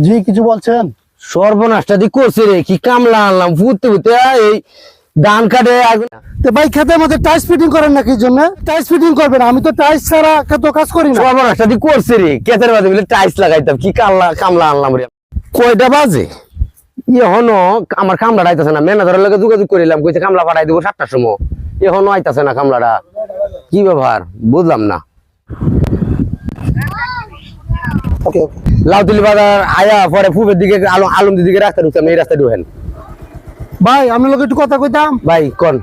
জি কিছু বলছেন? সর্বনাশটা দি করছে রে, কি কামলা আনলাম ফুটতে ফুটতে এই ধান কাটে। তো ভাই খেতের মধ্যে টাইস ফিটিং করেন না কি জন্য? টাইস ফিটিং করবেন, আমি তো টাইস ছাড়া তো কাজ করি না। সর্বনাশটা দি করছে রে, ক্ষেতের মাঝে বলে টাইস লাগাইতাম, কি কামলা আনলাম রে। কয়টা বাজে এখনো আমার কামলাটা আইতাছে না। ম্যানেজারের লগে যোগাযোগ করিলাম, কইছে কামলা পাঠাই দিব 7টার সময়, এখনো আইতাছে না কামলাটা। কি ব্যাপার বুঝলাম না। লাউতলি বাজার আয়া পরে ফুবের দিকে আলমদির দিকে রাস্তা ঢুকতাম, এই রাস্তায় ঢুকেন। ভাই আমি লোক একটু কথা কইতাম। ভাই কোন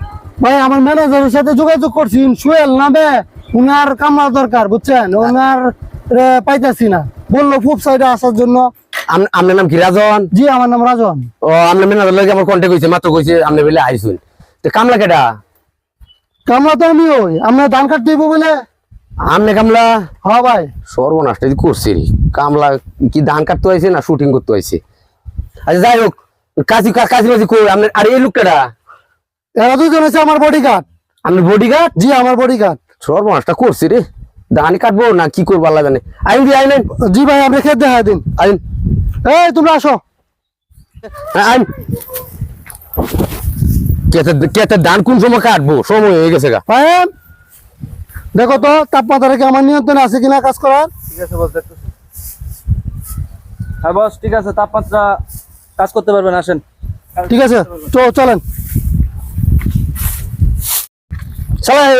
ভাই আমার ম্যানেজারের সাথে যোগাযোগ করছি, সোহেল নামে, উনার কামলা দরকার বুঝছেন, ওনার পাইতাছি না, বললো ফুব সাইডে আসার জন্য। আপনার নাম কি? রাজন? জি আমার নাম রাজন। ও আপনার ম্যানেজার লাগে আমার কন্টাক্ট হইছে, মাত্র কইছে আপনি বলে আইছুন। তো কামলা কেডা? কামলা তো আমি ওই আমরা ধান কাটতে দিব বলে। আমনে কামলা? হ্যাঁ ভাই। সর্বনাশটা করছে রে, কামলা কি ধান কাটতে আইছে না শুটিং করতে আইছে? আচ্ছা যাই হোক, কাজী কই আপনার? আর এই লোকটা এরা দুজন হচ্ছে আমার বডিগার্ড। আপনার বডিগার্ড? জি আমার বডিগার্ড। সর্বনাশটা করছে রে, ধান কাটবো না কি করবো আল্লাহ জানে। আইন দি আইন। জি ভাই আপনি খেতে দেখা দিন। আইন এই তোমরা আসো। আইন। কেতে ধান কোন সময় কাটবো? সময় হয়ে গেছে গা। ভাই দেখো তো তাপমাত্রা কি আমার নিয়ন্ত্রণে আছে কিনা কাজ করার। ঠিক আছে বস, দেখতেছি। হ্যাঁ বস ঠিক আছে, তাপমাত্রা কাজ করতে পারবেন, আসেন। ঠিক আছে চলেন। চালাই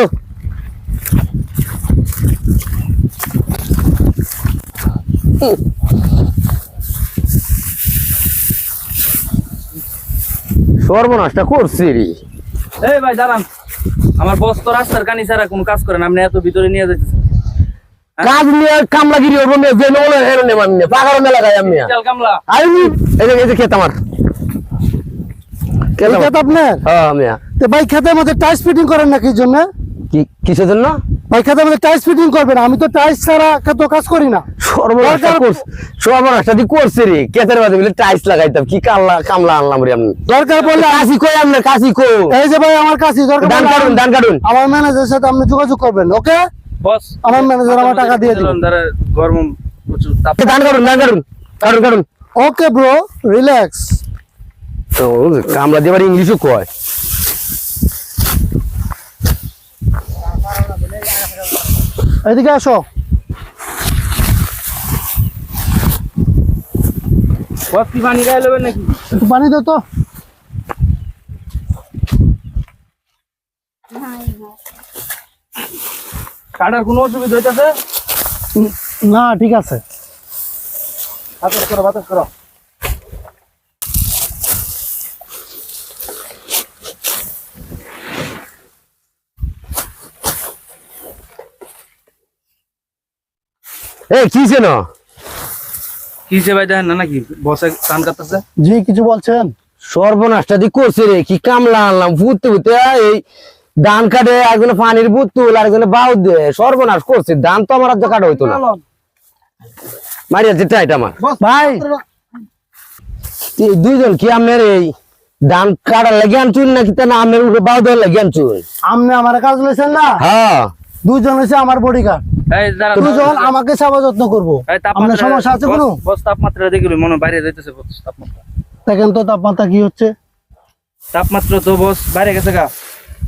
সর্বনাশটা করছে রে। এই ভাই দাঁড়ান, আমার বস তো রাস্তার কানি ছাড়া কোনো কাজ করেন, আপনি এত ভিতরে নিয়ে যাইতেছেন। কাজ নিয়ে কামলাগিরি ওর মধ্যে যে নলে হেরে নেব আমি পাগার মেলা গায় আমি চল কামলা। আইনি এই যে খেত আমার খেত আপনার? হ্যাঁ আমি। তো ভাই খেতের মধ্যে টাইস ফিটিং করেন না কি জন্য? কি কিসের জন্য? ভাই খেতের মধ্যে টাইস ফিটিং করবেন, আমি তো টাইস ছাড়া তো কাজ করি না। সর্বনাশটা দি করছে রে, ক্ষেতের মাঝে বলে টাইস লাগাইতাম, কি কামলা আনলাম রে আমি। দরকার পড়লে কাশি কই আপনার? কাশি কো? এই যে ভাই আমার কাছে দরকার ধান কাটুন। আমার ম্যানেজারের সাথে আপনি যোগাযোগ করবেন। ওকে বস আমার ম্যানেজার আমার টাকা দিয়ে দিবেন। গরম প্রচুর তাপ। ধান কাটুন। Okay bro relax. তো কামলা দিয়ে আবার ইংলিশও কয়। এদিকে আসো। বস কি পানি গায়ে নেবেন নাকি? একটু পানি দাও তো। কাটার কোনো অসুবিধা হইতেছে? না ঠিক আছে। বাতাস করো। কিছে না কিসে ভাই দেখেন না নাকি বসে কান কাটতেছে? জি কিছু বলছেন? সর্বনাশটা দি করছে রে, কি কামলা আনলাম ফুটতে ফুটতে এই ধান কাটে, একজনে পানির বোতল আর একজনে বাউ দে। সর্বনাশ করছে, ধান তো আমার রাজ্য কাটা হইতো না। মারিয়াছে টাইট আমার ভাই। দুইজন কি আপনার এই ধান কাটার লাগে আনছুন নাকি তা না আপনার উপরে বাউ দেওয়ার লাগে আনছুন? আপনি আমার কাজ লইছেন না? হ্যাঁ দুইজন হচ্ছে আমার বডিগার্ড। এই দাঁড়ান, দুজন আমাকে সেবা যত্ন করবো। আপনার সমস্যা আছে কোনো? বস তাপমাত্রা দেখলি মনে বাইরে যাইতেছে। বস তাপমাত্রা দেখেন তো তাপমাত্রা কি হচ্ছে। তাপমাত্রা তো বস বাইরে গেছে গা।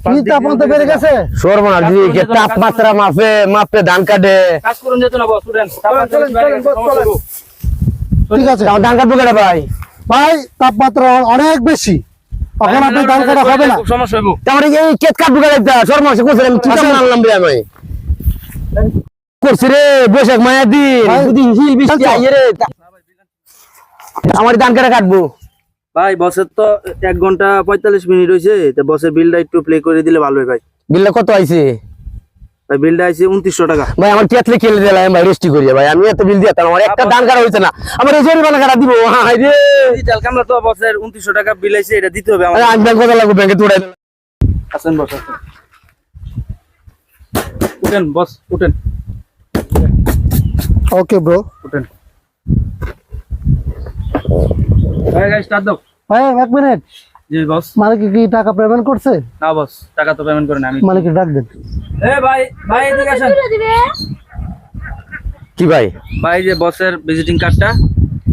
কি তাপমাত্রা বেড়ে গেছে? সর্বনাশ দিকে তাপমাত্রা মাপে ধান কাটে। কাজ করুন যেত না বস, স্টুডেন্ট তাপমাত্রা বাইরে গেছে। ঠিক আছে ধান কাটবো কেন ভাই? ভাই তাপমাত্রা অনেক বেশি, এখন আপনি ধান কাটা হবে না। সমস্যা হইব। তারপরে এই কেট কাটবো কেন? সর্বনাশ করছে, আমি কি কামলা আনলাম রে আমি করছি রে। বৈশাখ মায়া দিন দুদিন হিল বৃষ্টি আইয়ে রে, আমার ধান কাটা কাটবো। ভাই বসের তো 1 ঘন্টা 45 মিনিট হয়েছে, বসের বিলটা একটু প্লে করে দিলে ভালো হয় ভাই। বিলটা কত আইছে ভাই? বিলটা আইছে 2900 টাকা। ভাই আমার কেতলে খেলে দিলাম ভাই, রেস্টি করিয়া ভাই, আমি এত বিল দিতাম, আমার একটা ধান কাটা হইছে না, আমার এই জরিমানা কাটা দিব। হাই রে ডিজিটাল কামলা তো বসের 2900 টাকা বিল আইছে, এটা দিতে হবে আমার। আমি ব্যাংক কত লাগবে? ব্যাংকে তোড়াই দেন। আসেন বস, আসেন। উঠেন বস, উঠেন ওকে ব্রো। উঠেন। ভাই গাইস স্টার্ট দাও। ভাই এক মিনিট। জি বস। মালিক কি টাকা পেমেন্ট করছে? না বস, টাকা তো পেমেন্ট করেন আমি। মালিক ডাক দেন। ভাই ভাই এদিকে আসেন। কি ভাই? ভাই যে বসের ভিজিটিং কার্ডটা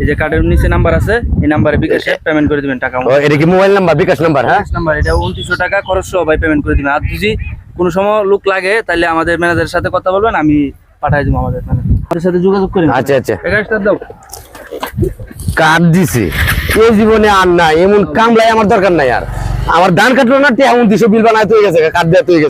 এই যে কার্ডের নিচে নাম্বার আছে, এই নাম্বারে বিকাশে পেমেন্ট করে দিবেন টাকা। ও এটা কি মোবাইল নাম্বার, বিকাশ নাম্বার? হ্যাঁ নাম্বার এটা 2900 টাকা খরচ সহ ভাই পেমেন্ট করে দিবেন। আর যদি কোনো সময় লোক লাগে তাহলে আমাদের ম্যানেজারের সাথে কথা বলবেন, আমি পাঠিয়ে দিব আমাদের ম্যানেজারের সাথে যোগাযোগ করেন। আচ্ছা আচ্ছা, বিকাশটা দাও। কার্ড দিছে এই জীবনে আর না, এমন কামলাই আমার দরকার নাই। আর আমার ধান কাটলো না, 2900 বিল বানায় তো হয়ে গেছে, কার্ড দেওয়া তো হয়ে গেছে।